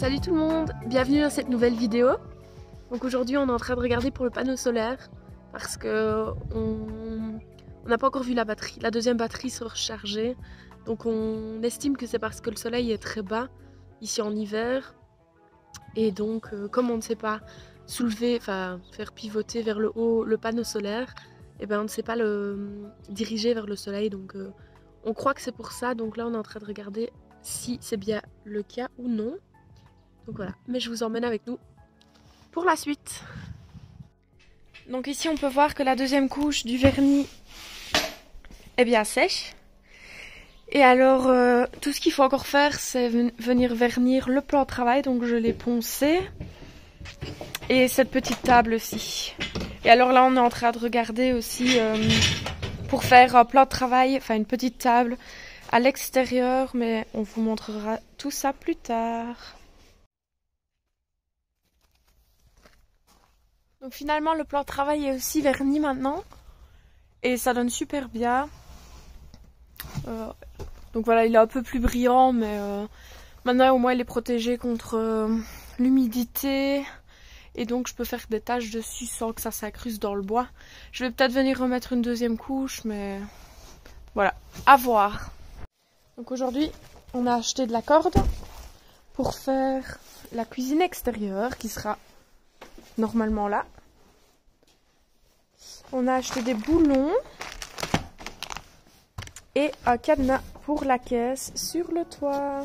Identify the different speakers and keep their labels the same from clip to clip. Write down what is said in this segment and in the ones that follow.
Speaker 1: Salut tout le monde, bienvenue dans cette nouvelle vidéo. Donc aujourd'hui on est en train de regarder pour le panneau solaire parce que on n'a pas encore vu la batterie. La deuxième batterie se recharger. Donc on estime que c'est parce que le soleil est très bas ici en hiver. Et donc comme on ne sait pas soulever, enfin faire pivoter vers le haut le panneau solaire, et ben on ne sait pas le diriger vers le soleil. Donc on croit que c'est pour ça. Donc là on est en train de regarder si c'est bien le cas ou non. Donc voilà, mais je vous emmène avec nous pour la suite. Donc ici on peut voir que la deuxième couche du vernis est bien sèche. Et alors tout ce qu'il faut encore faire c'est venir vernir le plan de travail. Donc je l'ai poncé. Et cette petite table aussi. Et alors là on est en train de regarder aussi pour faire un plan de travail, enfin une petite table à l'extérieur. Mais on vous montrera tout ça plus tard. Donc finalement le plan de travail est aussi verni maintenant et ça donne super bien. Donc voilà, il est un peu plus brillant mais maintenant au moins il est protégé contre l'humidité et donc je peux faire des taches dessus sans que ça s'incruste dans le bois. Je vais peut-être venir remettre une deuxième couche mais voilà, à voir. Donc aujourd'hui on a acheté de la corde pour faire la cuisine extérieure qui sera normalement là. On a acheté des boulons et un cadenas pour la caisse sur le toit.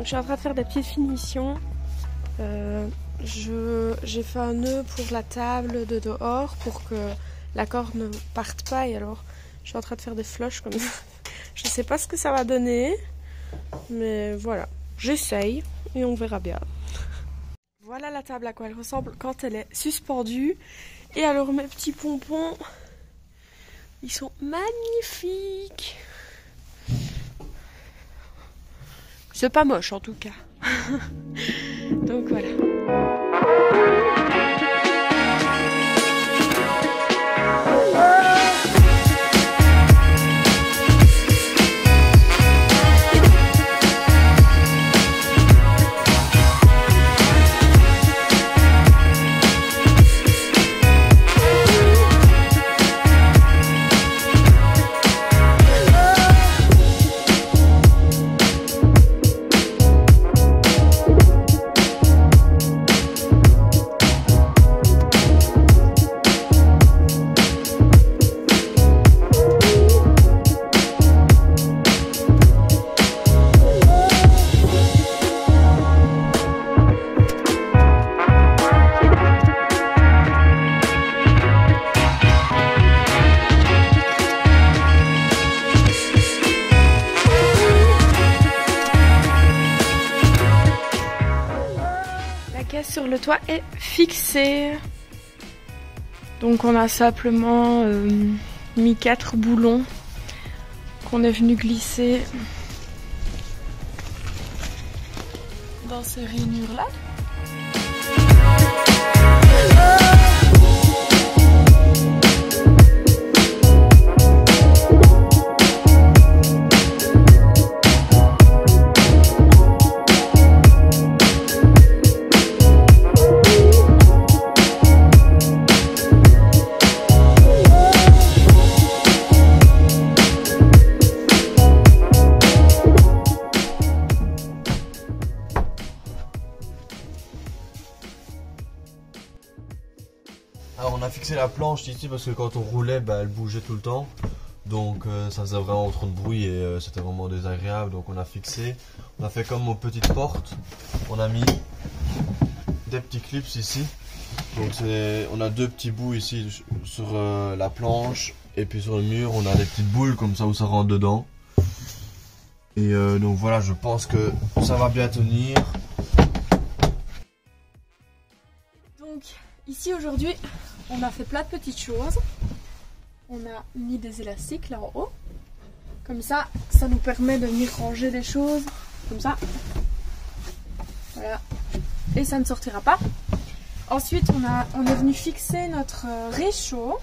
Speaker 1: Je suis en train de faire des petites finitions. J'ai fait un nœud pour la table de dehors pour que la corde ne parte pas et alors je suis en train de faire des floches comme ça. Je sais pas ce que ça va donner mais voilà, j'essaye et on verra bien. Voilà la table à quoi elle ressemble quand elle est suspendue. Et alors mes petits pompons, ils sont magnifiques. C'est pas moche en tout cas. Donc voilà. sur le toit est fixé. Donc on a simplement mis 4 boulons qu'on est venu glisser dans ces rainures là.
Speaker 2: Alors on a fixé la planche ici parce que quand on roulait, elle bougeait tout le temps. Donc ça faisait vraiment trop de bruit et c'était vraiment désagréable. Donc on a fixé, on a fait comme aux petites portes. On a mis des petits clips ici. Donc on a 2 petits bouts ici sur la planche. Et puis sur le mur on a des petites boules comme ça où ça rentre dedans. Et donc voilà, je pense que ça va bien tenir.
Speaker 1: Donc ici aujourd'hui on a fait plein de petites choses. On a mis des élastiques là en haut. Comme ça, ça nous permet de venir ranger des choses. Comme ça. Voilà. Et ça ne sortira pas. Ensuite on est venu fixer notre réchaud.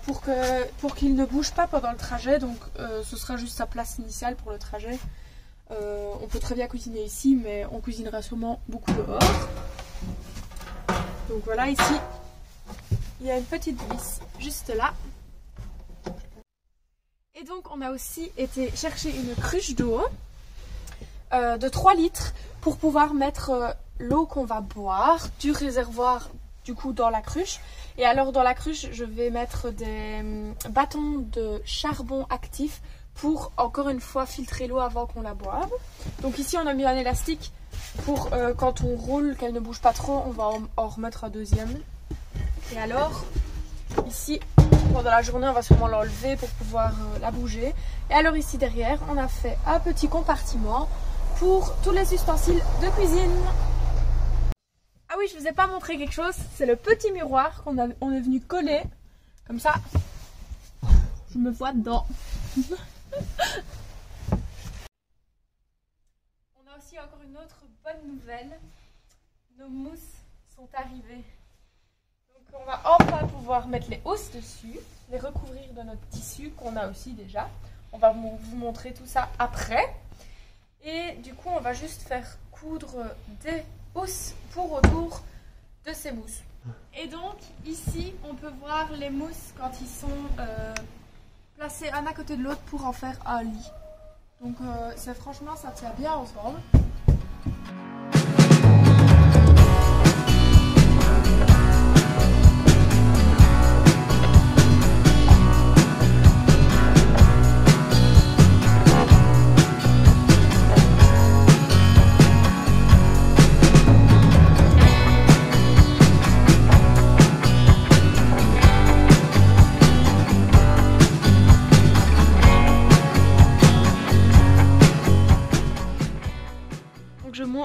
Speaker 1: Pour qu'il ne bouge pas pendant le trajet. Donc ce sera juste sa place initiale pour le trajet. On peut très bien cuisiner ici, mais on cuisinera sûrement beaucoup dehors. Donc voilà, ici, il y a une petite vis juste là. Et donc on a aussi été chercher une cruche d'eau de 3 litres pour pouvoir mettre l'eau qu'on va boire du réservoir du coup dans la cruche. Et alors dans la cruche, je vais mettre des bâtons de charbon actif pour encore une fois filtrer l'eau avant qu'on la boive. Donc ici on a mis un élastique pour quand on roule, qu'elle ne bouge pas trop, on va en remettre un deuxième. Et alors, ici, pendant la journée, on va sûrement l'enlever pour pouvoir la bouger. Et alors ici derrière, on a fait un petit compartiment pour tous les ustensiles de cuisine. Ah oui, je vous ai pas montré quelque chose, c'est le petit miroir on est venu coller, comme ça, je me vois dedans. Aussi encore une autre bonne nouvelle, nos mousses sont arrivées. Donc on va enfin pouvoir mettre les hausses dessus, les recouvrir de notre tissu qu'on a aussi déjà. On va vous montrer tout ça après. Et du coup on va juste faire coudre des hausses pour autour de ces mousses. Et donc ici on peut voir les mousses quand ils sont placés un à côté de l'autre pour en faire un lit. Donc franchement ça tient bien ensemble.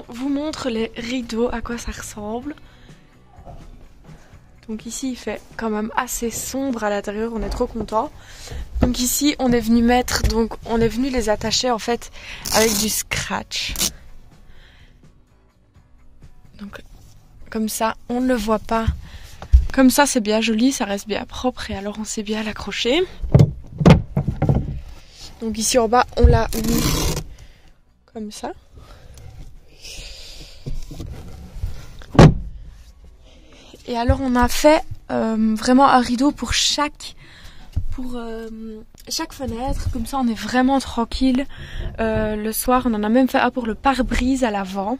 Speaker 1: Vous montre les rideaux, à quoi ça ressemble. Donc ici il fait quand même assez sombre à l'intérieur, on est trop content. Donc ici on est venu les attacher en fait avec du scratch. Donc comme ça on ne le voit pas. Comme ça c'est bien joli, ça reste bien propre et alors on sait bien l'accrocher. Donc ici en bas on l'a mis comme ça. Et alors on a fait vraiment un rideau pour chaque fenêtre, comme ça on est vraiment tranquille. Le soir on en a même fait un pour le pare-brise à l'avant.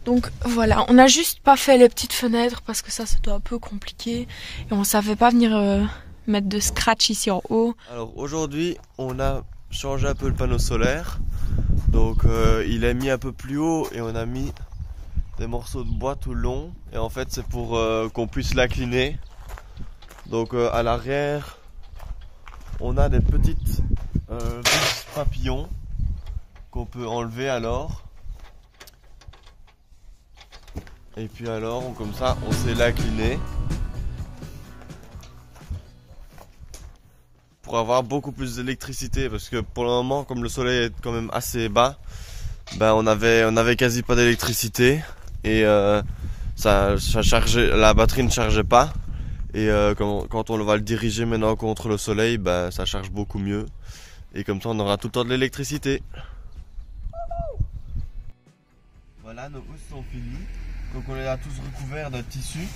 Speaker 1: Donc voilà, on n'a juste pas fait les petites fenêtres parce que ça c'était un peu compliqué et on savait pas venir mettre de scratch ici en haut.
Speaker 2: Alors aujourd'hui on a changé un peu le panneau solaire, donc il est mis un peu plus haut et on a mis des morceaux de bois tout le long, et en fait c'est pour qu'on puisse l'incliner. Donc à l'arrière on a des petites vis papillons qu'on peut enlever alors, Et puis alors, comme ça, on s'est incliné pour avoir beaucoup plus d'électricité, parce que pour le moment, comme le soleil est quand même assez bas, ben on avait quasi pas d'électricité et ça chargeait, la batterie ne chargeait pas. Et quand on va le diriger maintenant contre le soleil, ben ça charge beaucoup mieux. Et comme ça, on aura tout le temps de l'électricité. Voilà, nos housses sont finies. Donc on les a tous recouverts de tissu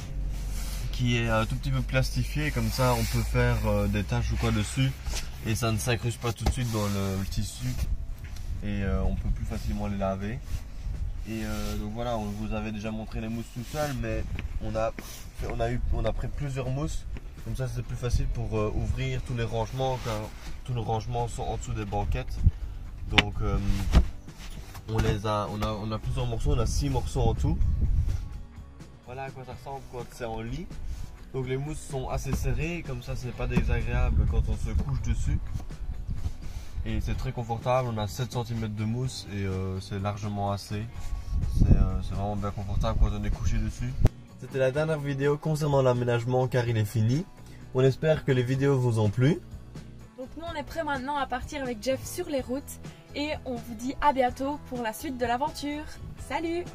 Speaker 2: qui est un tout petit peu plastifié, comme ça on peut faire des taches ou quoi dessus et ça ne s'incruste pas tout de suite dans le tissu et on peut plus facilement les laver. Et donc voilà, on vous avait déjà montré les mousses tout seul, mais on a pris plusieurs mousses, comme ça c'est plus facile pour ouvrir tous les rangements, car tous les rangements sont en dessous des banquettes. Donc on a plusieurs morceaux, on a 6 morceaux en tout. Voilà à quoi ça ressemble quand c'est en lit. Donc les mousses sont assez serrées, comme ça c'est pas désagréable quand on se couche dessus. Et c'est très confortable, on a 7 cm de mousse et c'est largement assez. C'est vraiment bien confortable quand on est couché dessus. C'était la dernière vidéo concernant l'aménagement car il est fini. On espère que les vidéos vous ont plu.
Speaker 1: Donc nous on est prêts maintenant à partir avec Jeff sur les routes et on vous dit à bientôt pour la suite de l'aventure. Salut!